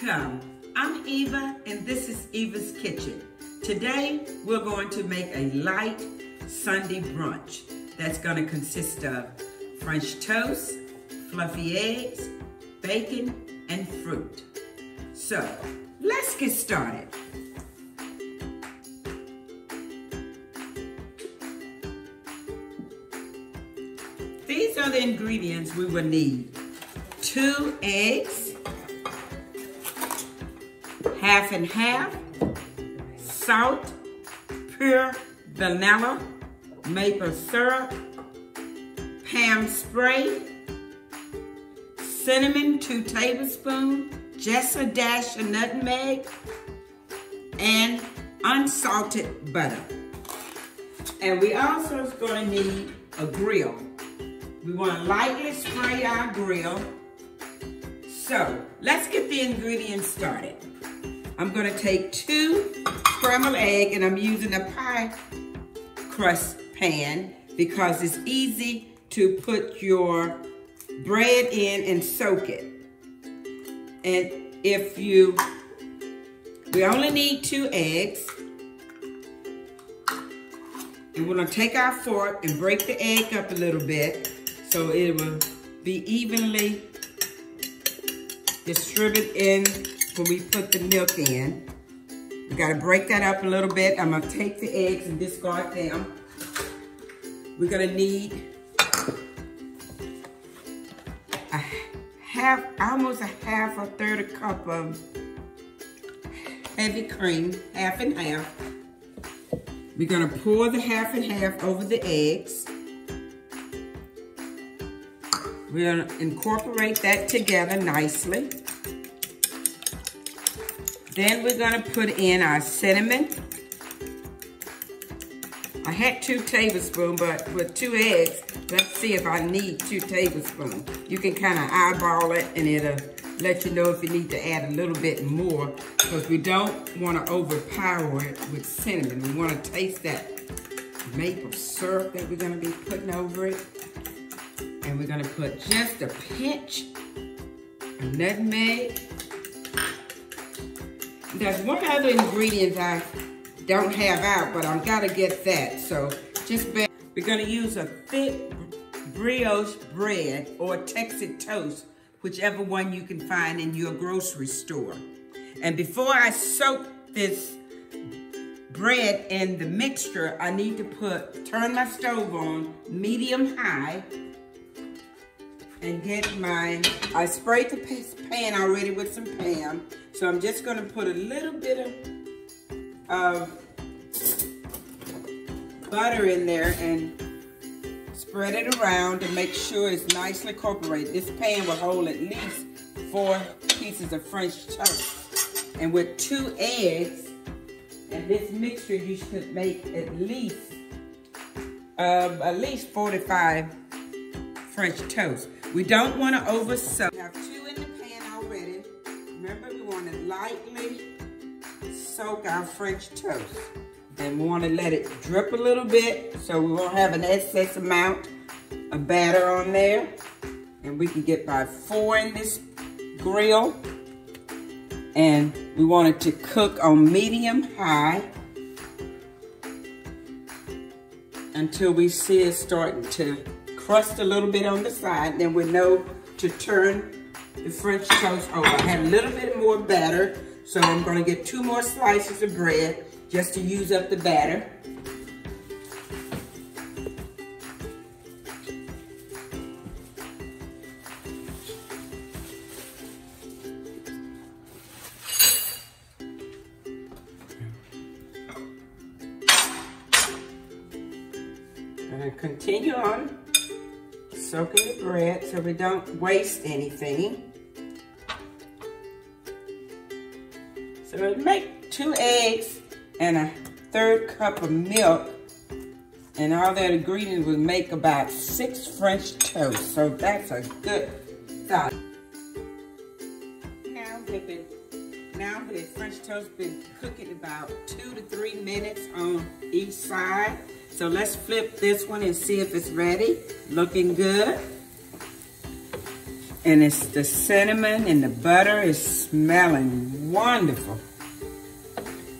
Welcome. I'm Eva and this is Eva's Kitchen. Today we're going to make a light Sunday brunch that's going to consist of French toast, fluffy eggs, bacon, and fruit. So let's get started. These are the ingredients we will need. 2 eggs, half and half, salt, pure vanilla, maple syrup, Pam spray, cinnamon 2 tablespoons, just a dash of nutmeg, and unsalted butter. And we also is going to need a grill. We want to lightly spray our grill. So let's get the ingredients started. I'm going to take 2 scrambled eggs, and I'm using a pie crust pan because it's easy to put your bread in and soak it. And we only need 2 eggs. And we're going to take our fork and break the egg up a little bit so it will be evenly distributed in when we put the milk in. We got to break that up a little bit. I'm going to take the eggs and discard them. We're going to need almost a third a cup of heavy cream, half and half. We're going to pour the half and half over the eggs. We're going to incorporate that together nicely. Then we're going to put in our cinnamon. I had 2 tablespoons, but with 2 eggs, let's see if I need 2 tablespoons. You can kind of eyeball it and it'll let you know if you need to add a little bit more, because we don't want to overpower it with cinnamon. We want to taste that maple syrup that we're going to be putting over it. And we're going to put just a pinch of nutmeg. There's one other ingredient I don't have out, but I've got to get that. So we're going to use a thick brioche bread or Texas toast, whichever one you can find in your grocery store. And before I soak this bread in the mixture, I need to turn my stove on medium high and I sprayed the pan already with some Pam. So I'm just going to put a little bit of butter in there and spread it around to make sure it's nicely incorporated. This pan will hold at least 4 pieces of French toast. And with 2 eggs and this mixture, you should make at least 45 French toast. We don't want to over soak. We have 2 in the pan already. Remember, we want to lightly soak our French toast. And we want to let it drip a little bit so we won't have an excess amount of batter on there. And we can get by 4 in this grill. And we want it to cook on medium high until we see it starting to crust a little bit on the side. Then we know to turn the French toast over. I have a little bit more batter, so I'm going to get 2 more slices of bread just to use up the batter. And continue on soaking the bread so we don't waste anything. So we'll make 2 eggs and a 1/3 cup of milk, and all that ingredients will make about 6 French toast. So that's a good start. Now the French toast been cooking about 2 to 3 minutes on each side. So let's flip this one and see if it's ready. Looking good. And it's the cinnamon and the butter is smelling wonderful.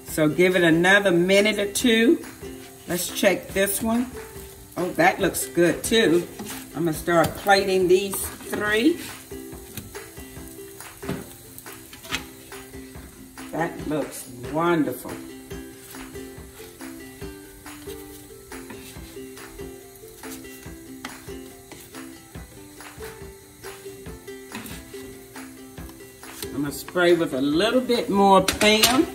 So give it another minute or two. Let's check this one. Oh, that looks good too. I'm gonna start plating these 3. That looks wonderful. I'm gonna spray with a little bit more Pam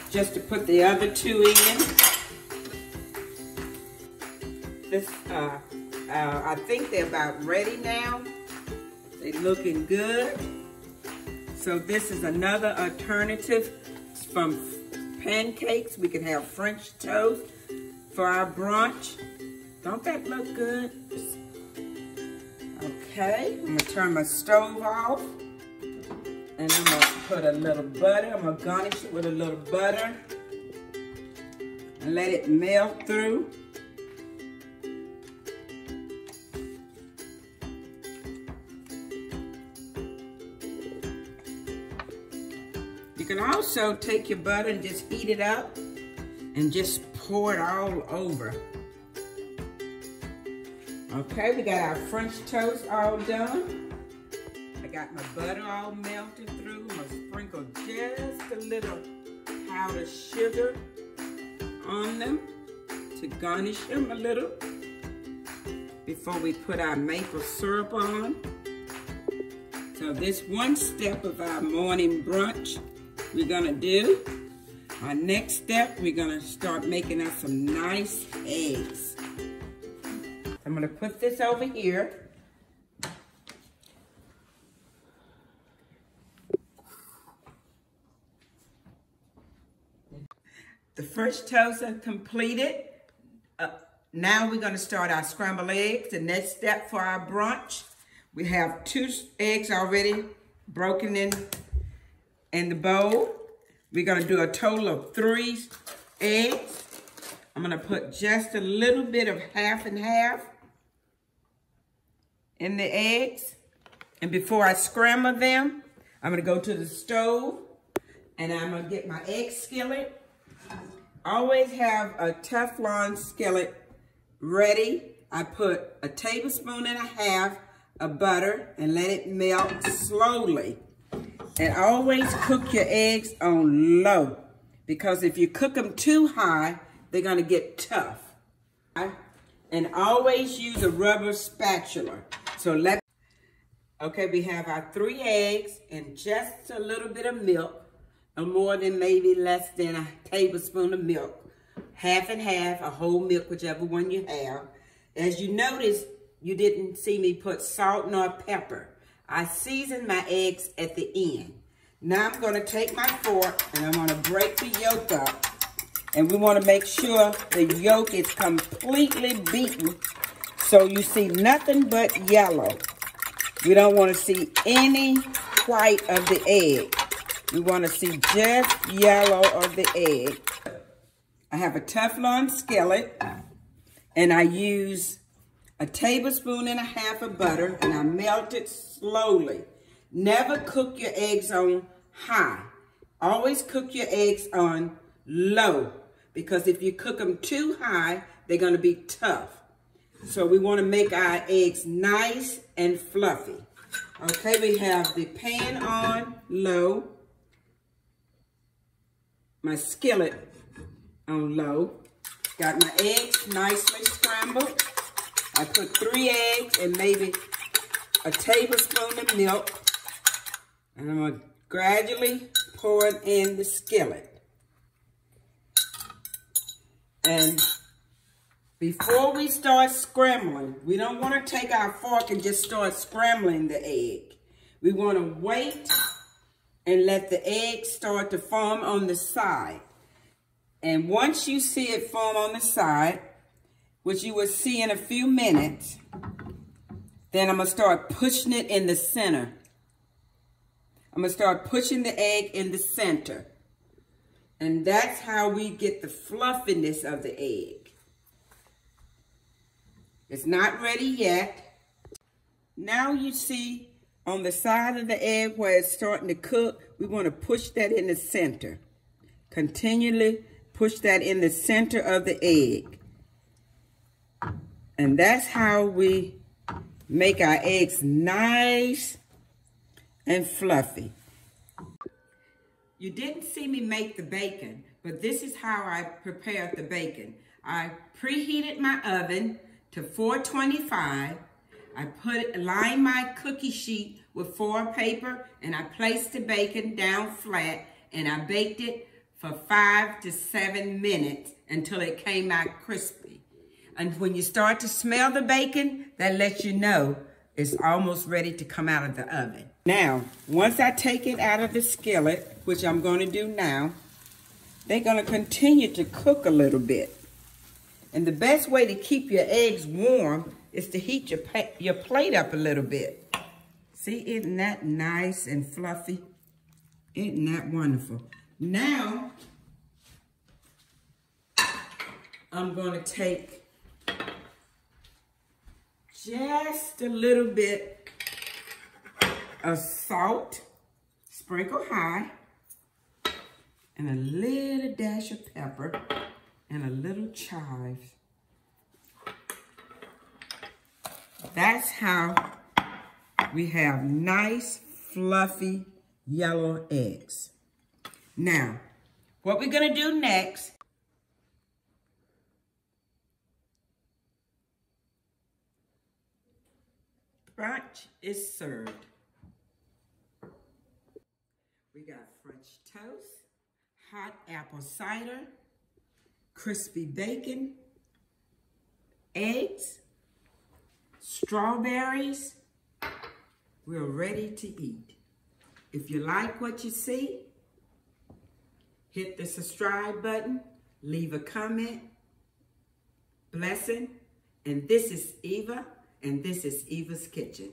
just to put the other 2 in. This, I think they're about ready now. They're looking good. So this is another alternative from pancakes. We can have French toast for our brunch. Don't that look good? Okay, I'm gonna turn my stove off. And I'm gonna put a little butter. I'm gonna garnish it with a little butter. And let it melt through. You can also take your butter and just heat it up and just pour it all over. Okay, we got our French toast all done. I got my butter all melted through. I'm gonna sprinkle just a little powdered sugar on them to garnish them a little before we put our maple syrup on. So this one step of our morning brunch we're gonna do. Our next step, we're gonna start making us some nice eggs. I'm gonna put this over here. The first toast is completed. Now we're gonna start our scrambled eggs. The next step for our brunch. We have 2 eggs already broken in the bowl. We're gonna do a total of 3 eggs. I'm gonna put just a little bit of half and half in the eggs. And before I scramble them, I'm gonna go to the stove and I'm gonna get my egg skillet. Always have a Teflon skillet ready. I put a tablespoon and a half of butter and let it melt slowly. And always cook your eggs on low, because if you cook them too high, they're gonna get tough. And always use a rubber spatula. Okay, we have our 3 eggs and just a little bit of milk, or more than maybe less than a tablespoon of milk. Half and half, a whole milk, whichever one you have. As you notice, you didn't see me put salt nor pepper. I seasoned my eggs at the end. Now I'm gonna take my fork and I'm gonna break the yolk up. And we wanna make sure the yolk is completely beaten so you see nothing but yellow. We don't wanna see any white of the egg. We wanna see just yellow of the egg. I have a Teflon skillet and I use a tablespoon and a half of butter and I melt it slowly. Never cook your eggs on high. Always cook your eggs on low, because if you cook them too high, they're gonna be tough. So we wanna make our eggs nice and fluffy. Okay, we have the pan on low, my skillet on low. Got my eggs nicely scrambled. I put 3 eggs and maybe a tablespoon of milk. And I'm gonna gradually pour it in the skillet. And before we start scrambling, we don't wanna take our fork and just start scrambling the egg. We wanna wait and let the egg start to form on the side. And once you see it form on the side, which you will see in a few minutes, then I'm gonna start pushing it in the center. I'm gonna start pushing the egg in the center. And that's how we get the fluffiness of the egg. It's not ready yet. Now you see on the side of the egg where it's starting to cook, we want to push that in the center. Continually push that in the center of the egg. And that's how we make our eggs nice and fluffy. You didn't see me make the bacon, but this is how I prepared the bacon. I preheated my oven to 425. I lined my cookie sheet with foil paper, and I placed the bacon down flat, and I baked it for 5 to 7 minutes until it came out crispy. And when you start to smell the bacon, that lets you know it's almost ready to come out of the oven. Now, once I take it out of the skillet, which I'm going to do now, they're going to continue to cook a little bit. And the best way to keep your eggs warm is to heat your plate up a little bit. See, isn't that nice and fluffy? Isn't that wonderful? Now, I'm going to take just a little bit of salt, sprinkle high, and a little dash of pepper, and a little chives. That's how we have nice, fluffy, yellow eggs. Now, what we're gonna do next, brunch is served. We got French toast, hot apple cider, crispy bacon, eggs, strawberries. We're ready to eat. If you like what you see, hit the subscribe button, leave a comment. Blessing. And this is Eva, and this is Eva's Kitchen.